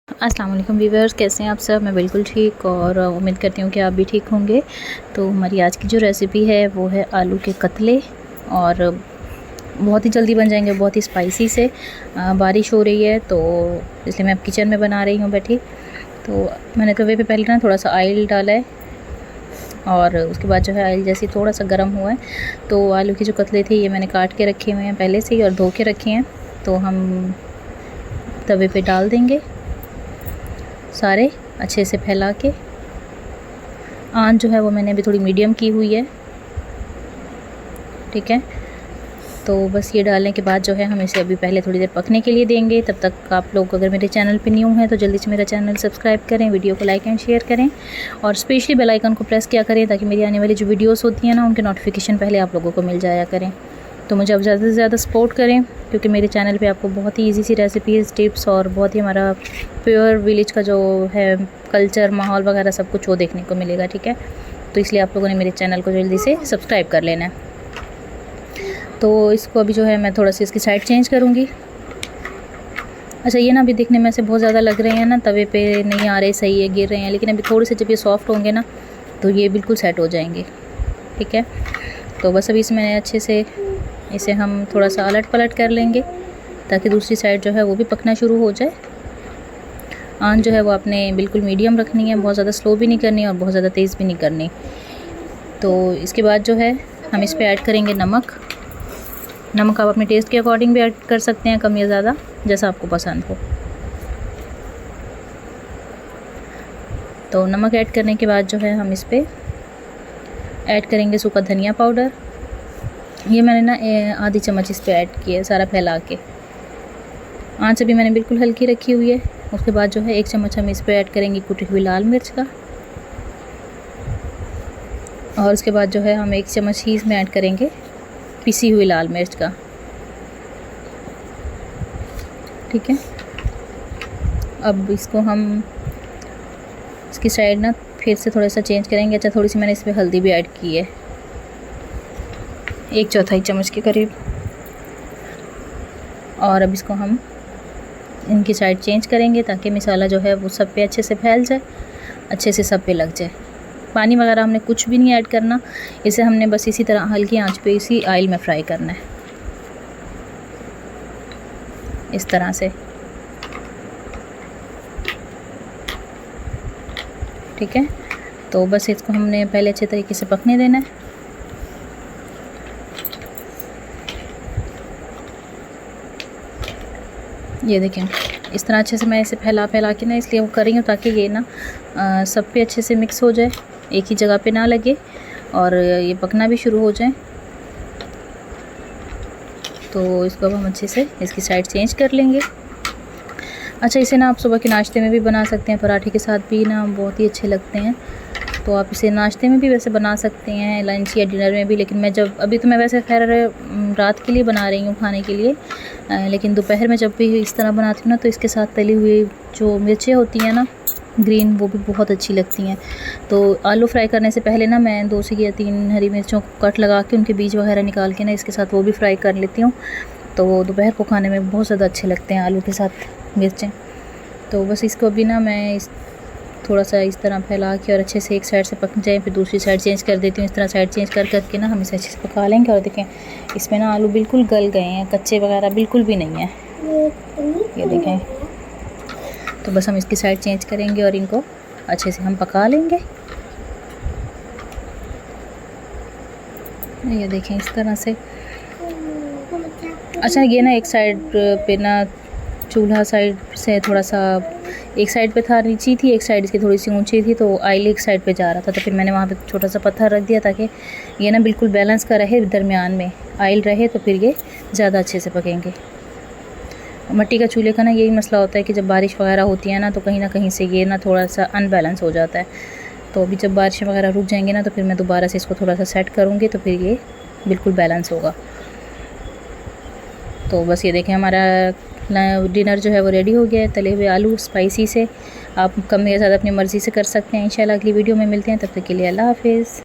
अस्सलाम वालेकुम व्यूअर्स, कैसे हैं आप सब। मैं बिल्कुल ठीक और उम्मीद करती हूँ कि आप भी ठीक होंगे। तो हमारी आज की जो रेसिपी है वो है आलू के कतले, और बहुत ही जल्दी बन जाएंगे, बहुत ही स्पाइसी से। बारिश हो रही है तो इसलिए मैं अब किचन में बना रही हूँ बैठी। तो मैंने तवे पे पहले ना थोड़ा सा ऑयल डाला है, और उसके बाद जो है ऑयल जैसे थोड़ा सा गर्म हुआ है तो आलू के जो कतले थे ये मैंने काट के रखे हुए हैं पहले से ही और धो के रखे हैं। तो हम तवे पे डाल देंगे सारे अच्छे से फैला के। आंच जो है वो मैंने अभी थोड़ी मीडियम की हुई है, ठीक है। तो बस ये डालने के बाद जो है हम इसे अभी पहले थोड़ी देर पकने के लिए देंगे। तब तक आप लोग अगर मेरे चैनल पे न्यू हैं तो जल्दी से मेरा चैनल सब्सक्राइब करें, वीडियो को लाइक एंड शेयर करें, और स्पेशली बेल आइकन को प्रेस किया करें ताकि मेरी आने वाली जो वीडियोस होती हैं ना उनके नोटिफिकेशन पहले आप लोगों को मिल जाया करें। तो मुझे अब ज़्यादा से ज़्यादा सपोर्ट करें, क्योंकि मेरे चैनल पे आपको बहुत ही इजी सी रेसिपीज़, टिप्स और बहुत ही हमारा प्योर विलेज का जो है कल्चर, माहौल वगैरह सब कुछ वो देखने को मिलेगा, ठीक है। तो इसलिए आप लोगों ने मेरे चैनल को जल्दी से सब्सक्राइब कर लेना है। तो इसको अभी जो है मैं थोड़ा सा इसकी साइड चेंज करूँगी। अच्छा, ये ना अभी देखने में से बहुत ज़्यादा लग रहे हैं ना, तवे पे नहीं आ रहे, सही है, गिर रहे हैं, लेकिन अभी थोड़े से जब ये सॉफ्ट होंगे ना तो ये बिल्कुल सेट हो जाएंगे, ठीक है। तो बस अभी इसमें अच्छे से इसे हम थोड़ा सा अलट पलट कर लेंगे ताकि दूसरी साइड जो है वो भी पकना शुरू हो जाए। आंच जो है वो आपने बिल्कुल मीडियम रखनी है, बहुत ज़्यादा स्लो भी नहीं करनी और बहुत ज़्यादा तेज़ भी नहीं करनी। तो इसके बाद जो है हम इस पर ऐड करेंगे नमक। नमक आप अपने टेस्ट के अकॉर्डिंग भी ऐड कर सकते हैं, कम या ज़्यादा, जैसा आपको पसंद हो। तो नमक ऐड करने के बाद जो है हम इस पर ऐड करेंगे सूखा धनिया पाउडर। ये मैंने ना आधी चम्मच इस पर ऐड किया है, सारा फैला के। आंच अभी मैंने बिल्कुल हल्की रखी हुई है। उसके बाद जो है 1 चम्मच हम इस पर ऐड करेंगे कुटी हुई लाल मिर्च का, और उसके बाद जो है हम 1 चम्मच ही इसमें ऐड करेंगे पिसी हुई लाल मिर्च का, ठीक है। अब इसको हम इसकी साइड ना फिर से थोड़ा सा चेंज करेंगे। अच्छा, थोड़ी सी मैंने इसमें हल्दी भी ऐड की है, 1/4 चम्मच के करीब। और अब इसको हम इनकी साइड चेंज करेंगे ताकि मसाला जो है वो सब पे अच्छे से फैल जाए, अच्छे से सब पे लग जाए। पानी वगैरह हमने कुछ भी नहीं ऐड करना, इसे हमने बस इसी तरह हल्की आंच पे इसी ऑयल में फ्राई करना है, इस तरह से, ठीक है। तो बस इसको हमने पहले अच्छे तरीके से पकने देना है। ये देखें, इस तरह अच्छे से मैं इसे फैला के ना इसलिए वो कर रही हूँ ताकि ये ना सब पे अच्छे से मिक्स हो जाए, एक ही जगह पे ना लगे और ये पकना भी शुरू हो जाए। तो इसको अब हम अच्छे से इसकी साइड चेंज कर लेंगे। अच्छा, इसे ना आप सुबह के नाश्ते में भी बना सकते हैं, पराठे के साथ भी ना बहुत ही अच्छे लगते हैं। तो आप इसे नाश्ते में भी वैसे बना सकते हैं, लंच या डिनर में भी। लेकिन मैं जब अभी तो मैं वैसे खैर रात के लिए बना रही हूँ खाने के लिए, लेकिन दोपहर में जब भी इस तरह बनाती हूँ ना तो इसके साथ तली हुई जो मिर्चें होती हैं ना ग्रीन, वो भी बहुत अच्छी लगती हैं। तो आलू फ्राई करने से पहले ना मैं 2 से या 3 हरी मिर्चों को कट लगा के उनके बीज वगैरह निकाल के ना इसके साथ वो भी फ्राई कर लेती हूँ। तो दोपहर को खाने में बहुत ज़्यादा अच्छे लगते हैं आलू के साथ मिर्चें। तो बस इसको अभी ना मैं थोड़ा सा इस तरह फैला के और अच्छे से एक साइड से पक जाए, फिर दूसरी साइड चेंज कर देती हूँ। इस तरह साइड चेंज कर करके ना हम इसे अच्छे से पका लेंगे। और देखें, इसमें ना आलू बिल्कुल गल गए हैं, कच्चे वगैरह बिल्कुल भी नहीं है, ये देखें। तो बस हम इसकी साइड चेंज करेंगे और इनको अच्छे से हम पका लेंगे। ये देखें इस तरह से। अच्छा, ये ना एक साइड पे ना चूल्हा साइड से थोड़ा सा, एक साइड पे था नीची थी, एक साइड इसकी थोड़ी सी ऊंची थी, तो ऑयल एक साइड पे जा रहा था। तो फिर मैंने वहाँ पे छोटा सा पत्थर रख दिया ताकि ये ना बिल्कुल बैलेंस का रहे, दरमियान में ऑयल रहे, तो फिर ये ज़्यादा अच्छे से पकेंगे। मिट्टी का चूल्हे का ना यही मसला होता है कि जब बारिश वगैरह होती है ना तो कहीं ना कहीं से ये ना थोड़ा सा अनबैलेंस हो जाता है। तो अभी जब बारिश वगैरह रुक जाएंगे ना तो फिर मैं दोबारा से इसको थोड़ा सा सेट करूँगी, तो फिर ये बिल्कुल बैलेंस होगा। तो बस ये देखें, हमारा डिनर जो है वो रेडी हो गया है। तले हुए आलू स्पाइसी से, आप कम या ज़्यादा अपनी मर्ज़ी से कर सकते हैं। इंशाल्लाह अगली वीडियो में मिलते हैं, तब तक के लिए अल्लाह हाफ़िज़।